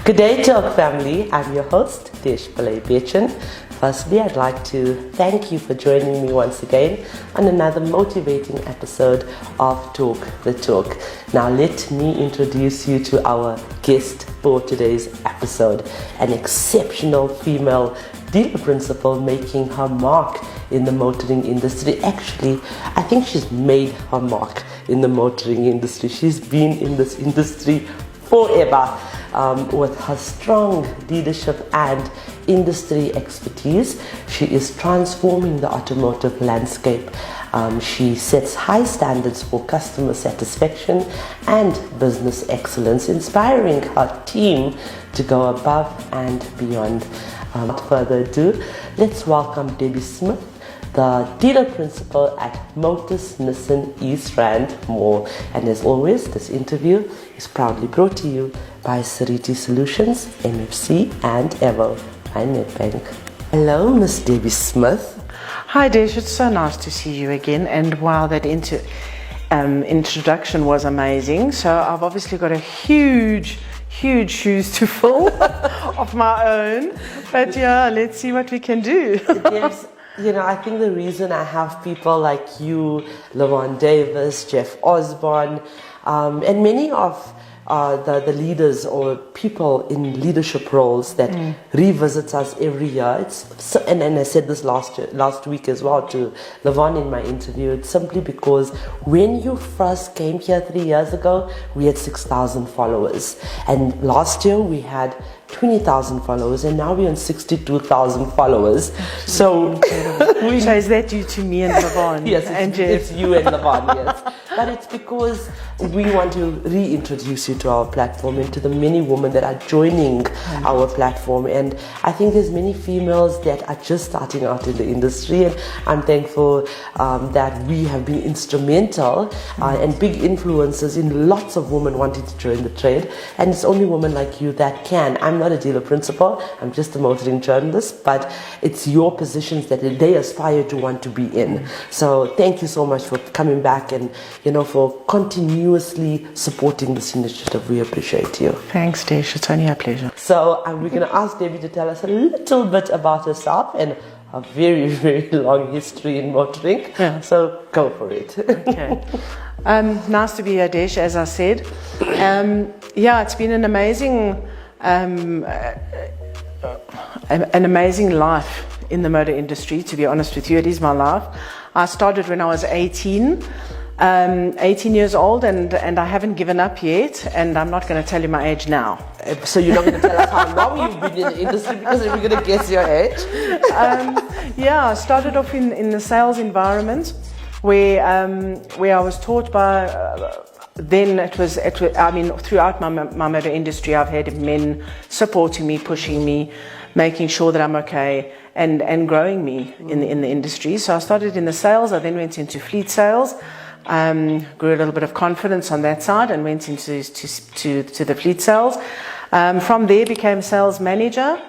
Good day, Talk family. I'm your host, Desh. Firstly, I'd like to thank you for joining me once again on another motivating episode of Talk the Talk. Now, let me introduce you to our guest for today's episode, an exceptional female dealer principal making her mark in the motoring industry. Actually, I think she's made her mark in the motoring industry. She's been in this industry forever. With her strong leadership and industry expertise, she is transforming the automotive landscape. She sets high standards for customer satisfaction and business excellence, inspiring her team to go above and beyond. Without further ado, let's welcome Debbie Smith, the dealer principal at Motus Nissan East Rand Mall. And as always, this interview is proudly brought to you by Seriti Solutions, MFC, and Evo by Nedbank. Hello, Miss Debbie Smith. Hi, Desh. It's so nice to see you again. And wow, that introduction was amazing. So I've obviously got a huge shoes to fill of my own. But yeah, let's see what we can do. Yes. You know, I think the reason I have people like you, Lavon Davis, Jeff Osborne, and many of the leaders or people in leadership roles that revisits us every year. And I said this last week as well to Lavon in my interview. It's simply because when you first came here 3 years ago, we had 6,000 followers, and last year we had 20,000 followers, and now we're on 62,000 followers. So is that due to me and Lavon? Yes, and it's you and Lavon, yes. But it's because we want to reintroduce you to our platform and to the many women that are joining our platform. And I think there's many females that are just starting out in the industry, and I'm thankful that we have been instrumental and big influences in lots of women wanting to join the trade. And it's only women like you that can. I'm not a dealer principal, I'm just a motoring journalist, but it's your positions that they aspire to want to be in. So thank you so much for coming back and, you know, for continuously supporting this initiative. We appreciate you. Thanks, Desh. It's only a pleasure. So we're going to ask Debbie to tell us a little bit about herself and a very, very long history in motoring. Yeah. So go for it. Okay. Nice to be here, Desh, as I said. It's been an amazing life in the motor industry, to be honest with you. It is my life. I started when I was 18 years old, and I haven't given up yet, and I'm not going to tell you my age now. So you're not going to tell us how long you've been in the industry, because we're going to guess your age. I started off in the sales environment where I was taught by then it was throughout my motor industry, I've had men supporting me, pushing me, making sure that I'm okay, and growing me in the industry. So I started in the sales. I then went into fleet sales, grew a little bit of confidence on that side, and went into the fleet sales. From there, became sales manager,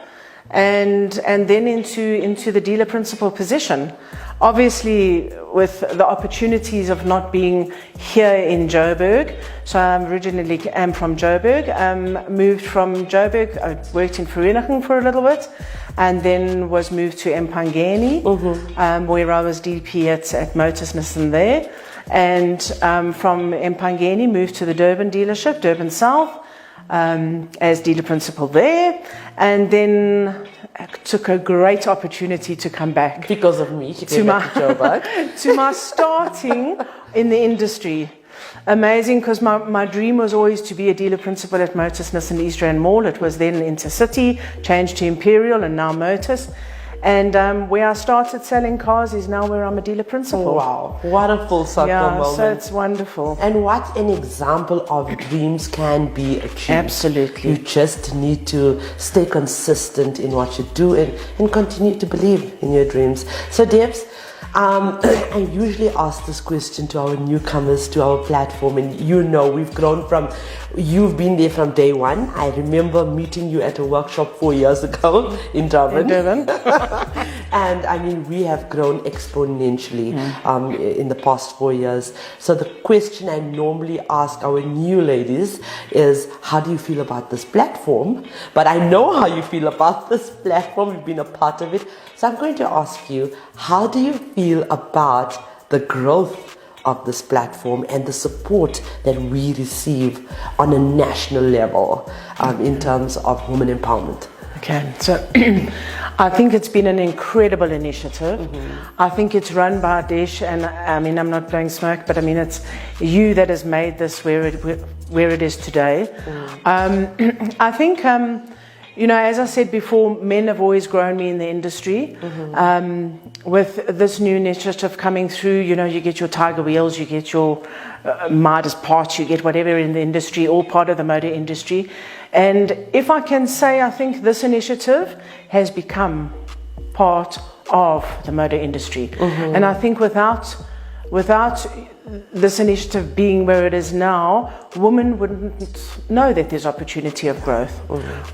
and then into the dealer principal position. Obviously, with the opportunities of not being here in Joburg. So I originally am from Joburg, moved from Joburg. I worked in Vereeniging for a little bit, and then was moved to Empangeni, where I was DP at Motus Nissan there. And from Empangeni, moved to the Durban dealership, Durban South, as dealer principal there, and then took a great opportunity to come back because of me to Joburg. To my starting in the industry. Amazing, because my dream was always to be a dealer principal at Motus Nissan East Rand Mall. It was then Intercity, changed to Imperial, and now Motus. And where I started selling cars is now where I'm a dealer principal. Wow, what a full circle moment. So it's wonderful. And what an example of dreams can be achieved. Absolutely. You just need to stay consistent in what you do and continue to believe in your dreams. So Debs, I usually ask this question to our newcomers to our platform, and you know we've grown from you've been there from day one. I remember meeting you at a workshop 4 years ago in Durban. And I mean, we have grown exponentially in the past 4 years. So the question I normally ask our new ladies is, how do you feel about this platform? But I know how you feel about this platform. You've been a part of it. So I'm going to ask you, how do you feel about the growth of this platform and the support that we receive on a national level in terms of women empowerment? Okay, so I think it's been an incredible initiative. I think it's run by Desh, and I mean, I'm not blowing smoke, but I mean, it's you that has made this where it is today. I think, you know, as I said before, men have always grown me in the industry. With this new initiative coming through, you know, you get your Tiger Wheels, you get your Midas parts, you get whatever in the industry, all part of the motor industry. And if I can say, I think this initiative has become part of the motor industry. And I think without this initiative being where it is now, women wouldn't know that there's opportunity of growth.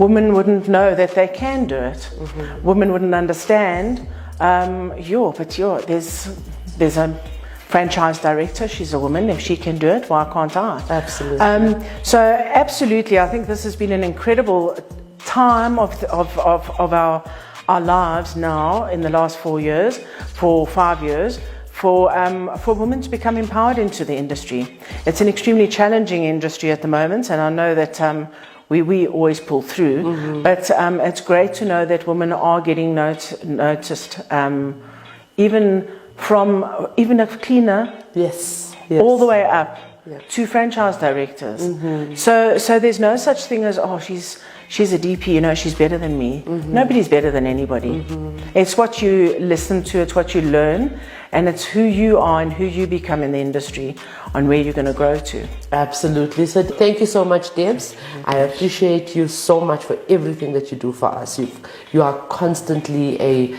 Women wouldn't know that they can do it. Women wouldn't understand, there's a franchise director, she's a woman, if she can do it, why can't I? Absolutely. So absolutely, I think this has been an incredible time of our lives now in the last 4 years, for 5 years, for women to become empowered into the industry. It's an extremely challenging industry at the moment, and I know that we always pull through, but it's great to know that women are getting noticed, even a cleaner, yes. all the way up to franchise directors. So there's no such thing as, oh, she's a DP, you know, she's better than me. Nobody's better than anybody. It's what you listen to, it's what you learn, and it's who you are and who you become in the industry on where you're going to grow to. Absolutely. So thank you so much, Debs. I appreciate you so much for everything that you do for us. You are constantly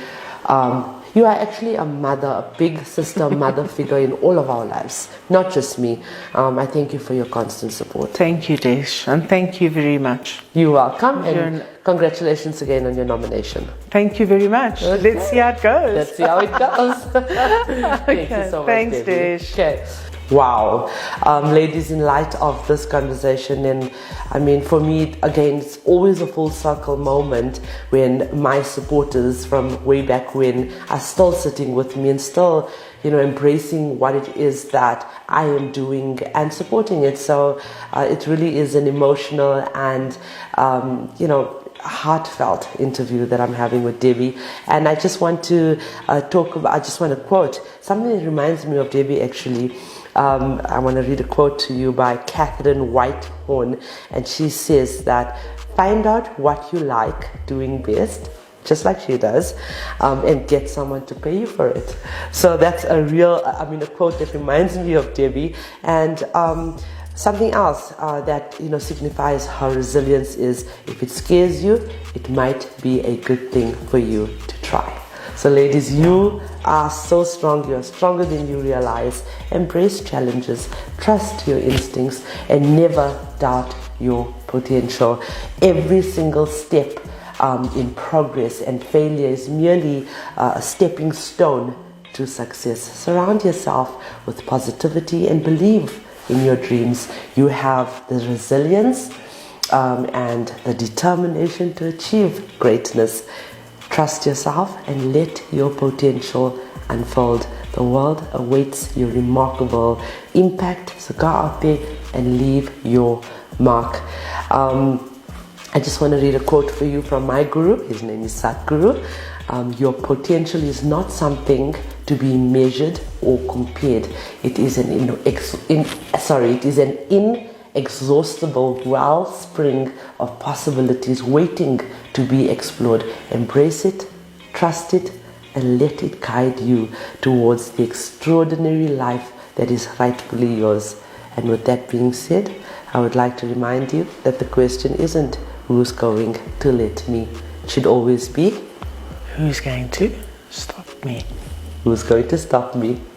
you are actually a mother, a big sister, mother figure in all of our lives, not just me. I thank you for your constant support. Thank you, Desh, and thank you very much. You're welcome, and congratulations again on your nomination. Thank you very much. Let's see how it goes. Let's see how it goes. Thank you so much. Thanks, Debbie. Desh. Okay. Wow. Ladies, in light of this conversation, and I mean, for me, again, it's always a full circle moment when my supporters from way back when are still sitting with me and still, you know, embracing what it is that I am doing and supporting it. So it really is an emotional and, you know, heartfelt interview that I'm having with Debbie. And I just want to I just want to quote something that reminds me of Debbie, actually. I want to read a quote to you by Catherine Whitehorn, and she says that, find out what you like doing best, just like she does, and get someone to pay you for it. So that's a quote that reminds me of Debbie. And something else that, you know, signifies her resilience is, if it scares you, it might be a good thing for you to try. So ladies, you are so strong. You are stronger than you realize. Embrace challenges, trust your instincts, and never doubt your potential. Every single step in progress and failure is merely a stepping stone to success. Surround yourself with positivity and believe in your dreams. You have the resilience and the determination to achieve greatness. Trust yourself and let your potential unfold. The world awaits your remarkable impact. So go out there and leave your mark. I just want to read a quote for you from my guru. His name is Satguru. Your potential is not something to be measured or compared. It is an inexhaustible wellspring of possibilities waiting to be explored. Embrace it, trust it, and let it guide you towards the extraordinary life that is rightfully yours. And with that being said, I would like to remind you that the question isn't who's going to let me. It should always be, who's going to stop me? Who's going to stop me?